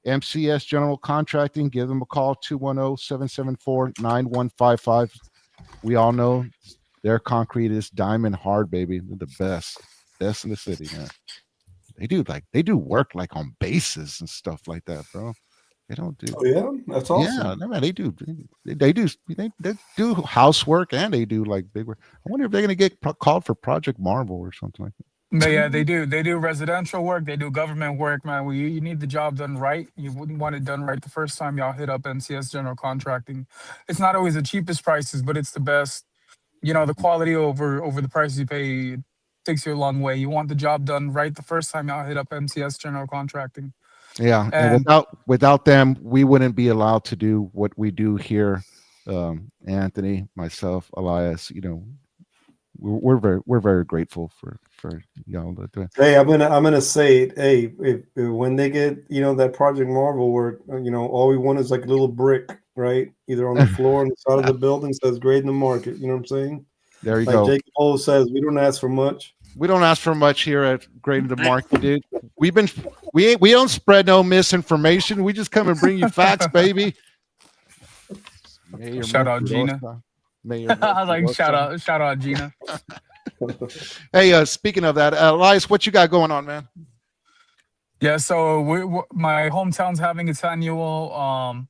MCS General Contracting, give them a call, 210-774-9155. We all know their concrete is diamond hard, baby. They're the best in the city, man. they do work like on bases and stuff like that, bro. They don't do Oh yeah, that's yeah, awesome. no, man, they do housework and they do like big work. I wonder if they're gonna get called for Project Marvel or something like that. But yeah, they do. They do residential work. They do government work, man. You need the job done right. You wouldn't want it done right the first time y'all hit up NCS General Contracting. It's not always the cheapest prices, but it's the best. You know, the quality over the price you pay takes you a long way. You want the job done right the first time y'all hit up MCS General Contracting. Yeah, and And without them, we wouldn't be allowed to do what we do here. Anthony, myself, Elias, we're very grateful for y'all to do it. Hey, I'm gonna say it. Hey, if when they get that Project Marvel work, all we want is like a little brick, right? Either on the floor on the side of the building says "Grade in the Market." You know what I'm saying? There you Like go. Jacob Cole says, we don't ask for much. We don't ask for much here at Grading the Market, dude. We don't spread no misinformation. We just come and bring you facts, baby. Mayor shout out Gina. Murphy-Rosa. Mayor I was like Murphy-Rosa. shout out Gina. Hey, speaking of that, Elias, what you got going on, man? Yeah, so my hometown's having its annual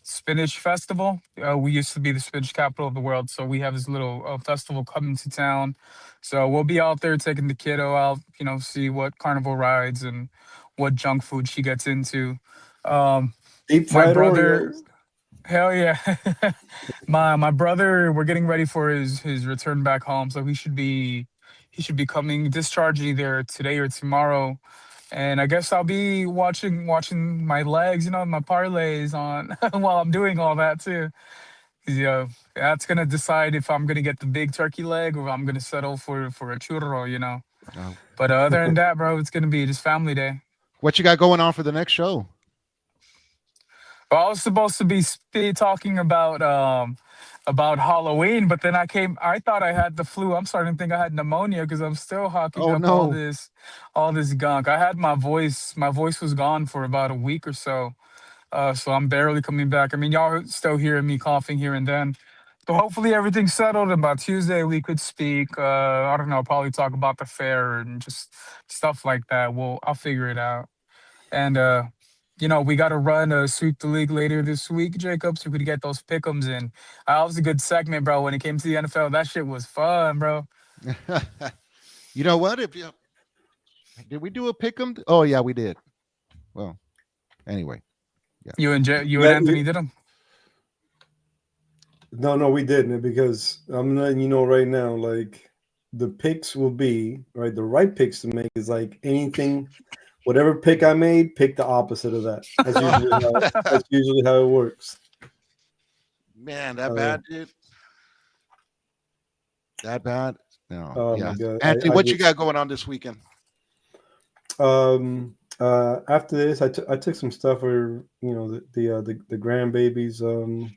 spinach festival. We used to be the spinach capital of the world, so we have this little festival coming to town. So we'll be out there taking the kiddo out, see what carnival rides and what junk food she gets into. Deep My fried brother, Oreos. hell yeah, my brother, we're getting ready for his return back home, so he should be coming discharged either today or tomorrow. And I guess I'll be watching my legs, my parlays on while I'm doing all that too. 'Cause, that's gonna decide if I'm gonna get the big turkey leg or I'm gonna settle for a churro. Oh. But other than that, bro, it's gonna be just family day. What you got going on for the next show? Well, I was supposed to be talking about Halloween, but then I thought I had the flu. I'm starting to think I had pneumonia because I'm still hawking Oh up all no. this gunk. I had my voice was gone for about a week or so. So I'm barely coming back. I mean, y'all are still hearing me coughing here and then. But hopefully everything's settled. And by Tuesday we could speak. I don't know, probably talk about the fair and just stuff like that. I'll figure it out. And we got to run a sweep the league later this week, Jacob, so we could get those pickums in. That was a good segment, bro. When it came to the NFL, that shit was fun, bro. You know what? Did we do a pick 'em? Oh yeah, we did. Well, anyway. You and Yeah, Anthony did them. No, we didn't, because I'm letting you know right now, like the picks will be right. The right picks to make is like anything, whatever pick I made, pick the opposite of that. That's usually how it works. Man, that bad, dude. That bad? No. Oh Yeah. my God. Anthony, what you got going on this weekend? After this, I took some stuff for the grandbabies.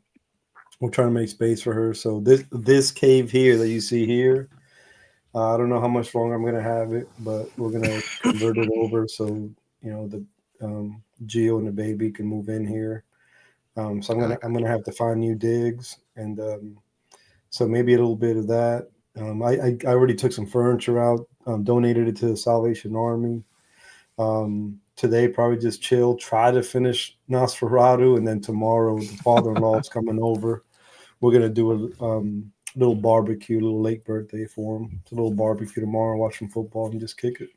We're trying to make space for her. So this cave here that you see here, I don't know how much longer I'm gonna have it, but we're gonna convert it over so the Geo and the baby can move in here. So I'm gonna have to find new digs, and so maybe a little bit of that. I already took some furniture out, donated it to the Salvation Army. Today probably just chill, try to finish Nosferatu, and then tomorrow the father-in-law is coming over. We're gonna do a little barbecue, little late birthday for him. It's a little barbecue tomorrow, watch some football and just kick it.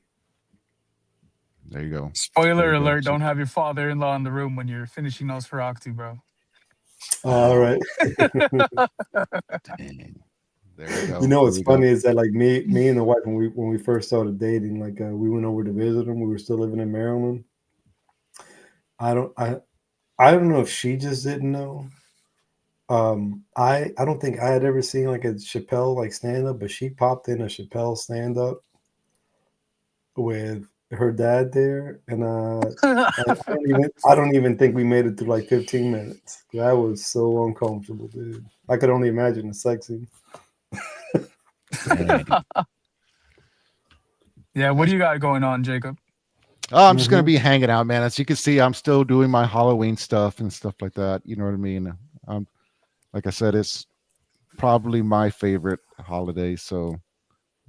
There you go. Spoiler alert, don't have your father-in-law in the room when you're finishing Nosferatu, bro. All right. Dang. There you go. You know what's funny is that like me and the wife, when we first started dating, like we went over to visit him. We were still living in Maryland. I don't know if she just didn't know. I don't think I had ever seen like a Chappelle like stand up, but she popped in a Chappelle stand up with her dad there, and I don't even think we made it through like 15 minutes. That was so uncomfortable, dude. I could only imagine the sex scene. Yeah, what do you got going on, Jacob? Oh, I'm just gonna be hanging out, man. As you can see, I'm still doing my Halloween stuff and stuff like that. You know what I mean? Like I said, it's probably my favorite holiday. So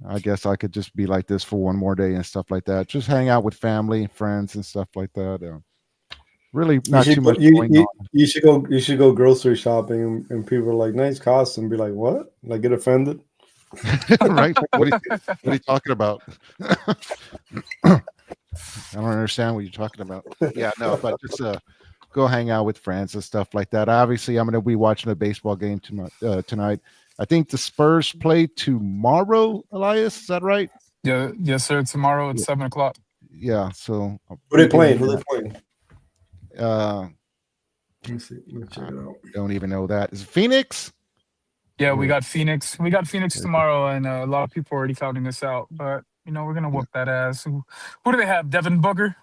I guess I could just be like this for one more day and stuff like that. Just hang out with family, friends, and stuff like that. Really, You not should too go, much going on. you should go grocery shopping and people are like nice costume. Be like what? Like get offended. Right? What are you talking about? I don't understand what you're talking about. Yeah, no, but just go hang out with friends and stuff like that. Obviously, I'm going to be watching a baseball game tonight. I think the Spurs play tomorrow, Elias. Is that right? Yeah, yes, sir. Tomorrow at 7 o'clock. Yeah. So Who they playing? Who they playing? uh, Let me see. Let me check it out. don't even know that. Is it Phoenix? Yeah, we got Phoenix. We got Phoenix tomorrow, and a lot of people are already counting us out. But we're gonna whoop that ass. Who do they have? Devin Booker.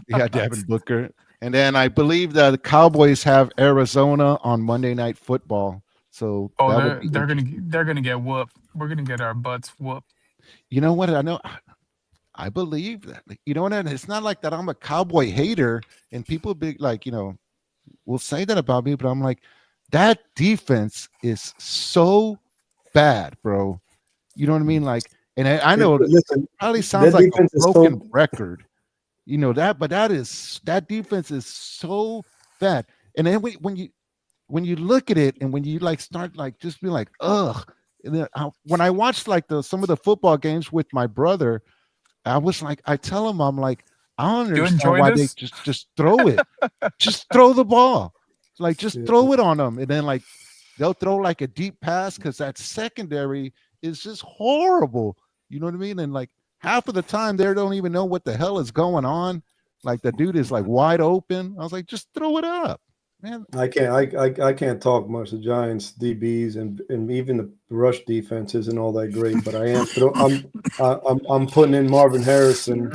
Yeah, Devin Booker. And then I believe that the Cowboys have Arizona on Monday Night Football. So Oh, that would be they're gonna get whooped. We're gonna get our butts whooped. you know what? I believe that. You know what? And it's not like that I'm a Cowboy hater and people be like, will say that about me, but I'm like, that defense is so bad, bro. You know what I mean? Like, and I know Listen, it probably sounds that like a defense is broken so- record. But that defense is so bad. And then when you look at it and when you like start like just be like, ugh. And then when I watched like some of the football games with my brother, I was like, I tell him, I'm like, I don't You understand enjoy why this? they just throw it. Just throw the ball. Like just Yeah. throw it on them. And then like they'll throw like a deep pass because that secondary is just horrible. You know what I mean? And like half of the time they don't even know what the hell is going on. Like the dude is like wide open. I was like, just throw it up, man. I can't talk much. The Giants DBs and even the rush defense isn't all that great, but I'm putting in Marvin Harrison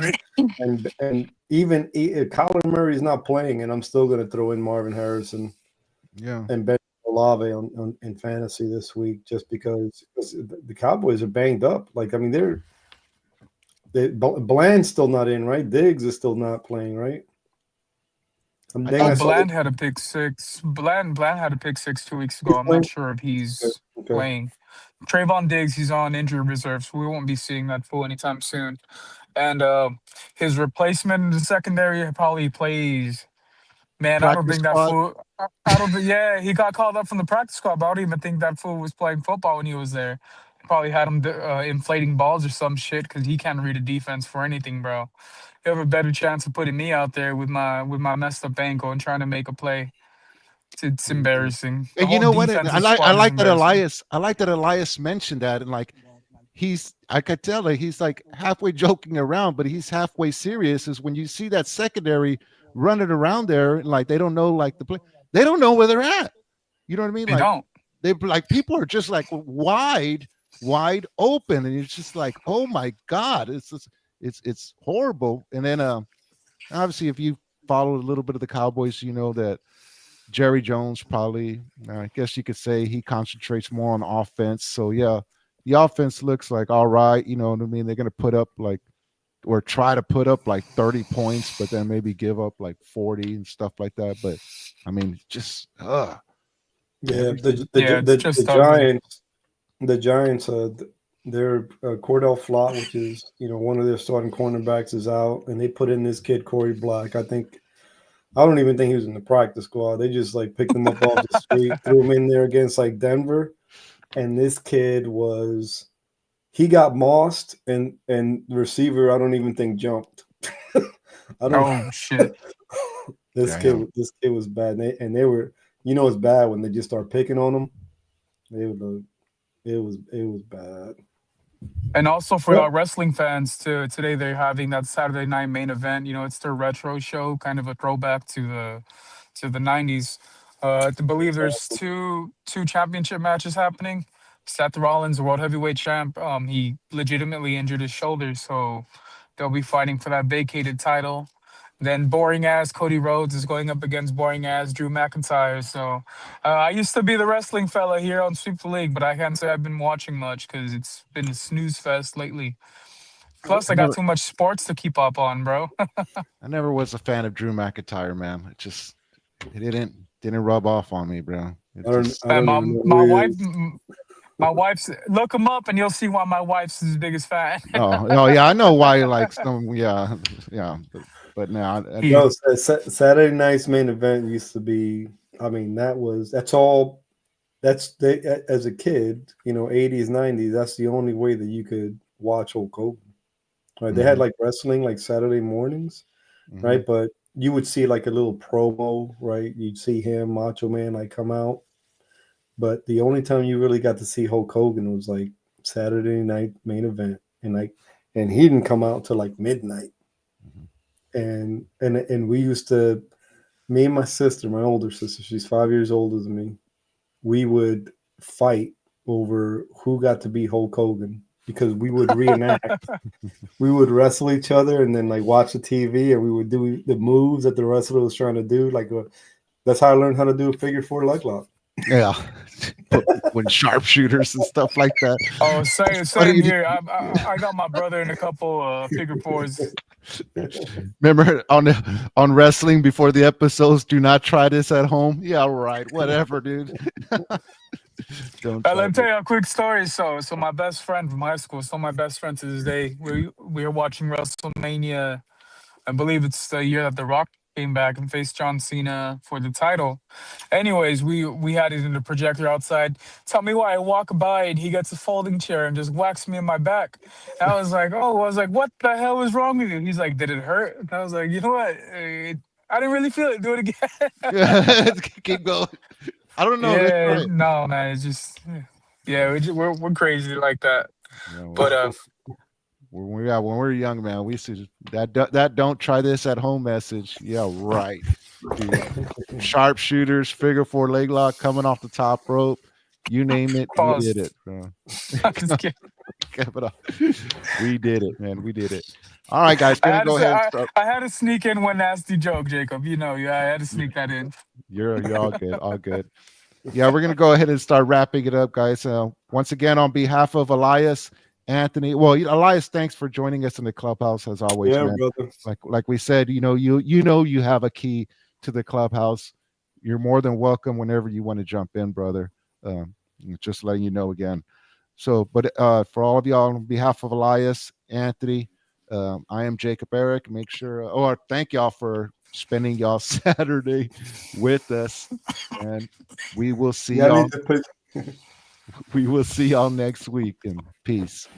and even Kyler Murray's not playing, and I'm still going to throw in Marvin Harrison Yeah. and Ben Olave in fantasy this week just because the Cowboys are banged up. Like I mean Bland's still not in, right? Diggs is still not playing, right? I'm dang, I saw Bland had a pick six. Bland had a pick six 2 weeks ago. I'm not sure if he's Okay. playing. Trayvon Diggs, he's on injury reserve, so we won't be seeing that fool anytime soon. And his replacement in the secondary probably plays. Man, I don't Practice think that squad. fool. I don't think. Yeah, he got called up from the practice squad, but I don't even think that fool was playing football when he was there. Probably had him inflating balls or some shit because he can't read a defense for anything, bro. You have a better chance of putting me out there with my messed up ankle and trying to make a play. It's embarrassing. The And you whole know what? defensive I squad is like that embarrassing. Elias mentioned that, and like I could tell that he's like halfway joking around, but he's halfway serious. Is when you see that secondary running around there, and like they don't know like the play, they don't know where they're at. You know what I mean? They Like don't. they like people are just like wide open, and it's just like, oh my god, it's horrible. And then obviously if you follow a little bit of the Cowboys, you know that Jerry Jones probably, I guess you could say he concentrates more on offense. So yeah, the offense looks like all right. You know what I mean? They're going to put up like, or try to put up like 30 points, but then maybe give up like 40 and stuff like that. But I mean, just Yeah, it's just ugly. the Giants, their Cordell Flott, which is one of their starting cornerbacks, is out, and they put in this kid Corey Black. I don't even think he was in the practice squad. They just like picked him up off the street, threw him in there against like Denver, and this kid he got mossed, and the receiver I don't even think jumped. Oh shit! This kid was bad, and they were it's bad when they just start picking on him. It was bad. And also for our wrestling fans, today they're having that Saturday night main event. It's their retro show, kind of a throwback to the '90s. I believe there's two championship matches happening. Seth Rollins, the world heavyweight champ, he legitimately injured his shoulder, so they'll be fighting for that vacated title. Then boring ass Cody Rhodes is going up against boring ass Drew McIntyre. So I used to be the wrestling fella here on Sweep the League, but I can't say I've been watching much because it's been a snooze fest lately. Plus, I got too much sports to keep up on, bro. I never was a fan of Drew McIntyre, man. It didn't rub off on me, bro. I don't And even know who he my wife, is. My wife's look him up, and you'll see why my wife's his biggest fan. Oh, yeah, I know why you like some. Yeah, yeah, but now, He- No, Saturday night's main event used to be. I mean, that's all. As a kid, 80s, 90s. That's the only way that you could watch Hulk Hogan. Right? They had Mhm. like wrestling like Saturday mornings, mhm. right? But you would see like a little promo, right? You'd see him, Macho Man, like come out. But the only time you really got to see Hulk Hogan was like Saturday night main event, and he didn't come out till like midnight. And we used to, me and my sister, my older sister, she's 5 years older than me, we would fight over who got to be Hulk Hogan because we would reenact. We would wrestle each other and then like watch the TV, and we would do the moves that the wrestler was trying to do. That's how I learned how to do a figure four leg lock. Yeah, put people in sharpshooters and stuff like that. Oh, same, What do same you do? here. I got my brother in a couple figure fours. Remember on wrestling before the episodes, do not try this at home. Yeah, right. Whatever, dude. Don't try Let me tell it. you a quick story. So my best friend from high school, still my best friend to this day. We were watching WrestleMania. I believe it's the year that The Rock came back and faced John Cena for the title. Anyways, we had it in the projector outside. Tell me why I walk by and he gets a folding chair and just whacks me in my back. And I was like, what the hell is wrong with you? He's like, did it hurt? And I was like, you know what? I didn't really feel it. Do it again. Keep going. I don't know. Yeah, That's no, man. It's just, yeah, we're crazy like that. right. But When we're young, man, we used to that don't try this at home message. Yeah, right. Dude. Sharpshooters, figure four leg lock coming off the top rope. You name it, we Pause. did it, bro. I'm just kidding. Keep it up. We did it, man. We did it. All right, guys, gonna go ahead and start. I had to sneak in one nasty joke, Jacob. Yeah, I had to sneak that in. You're all good, all good. Yeah, we're gonna go ahead and start wrapping it up, guys. Once again, on behalf of Elias, Anthony. Well, Elias, thanks for joining us in the clubhouse as always, Yeah, man. brother. Like we said, you have a key to the clubhouse. You're more than welcome whenever you want to jump in, brother. Just letting you know again. So, but for all of y'all, on behalf of Elias, Anthony, I am Jacob Eric. Make sure, thank y'all for spending y'all Saturday with us, and we will see Yeah, I y'all. need to put We will see y'all next week, and peace.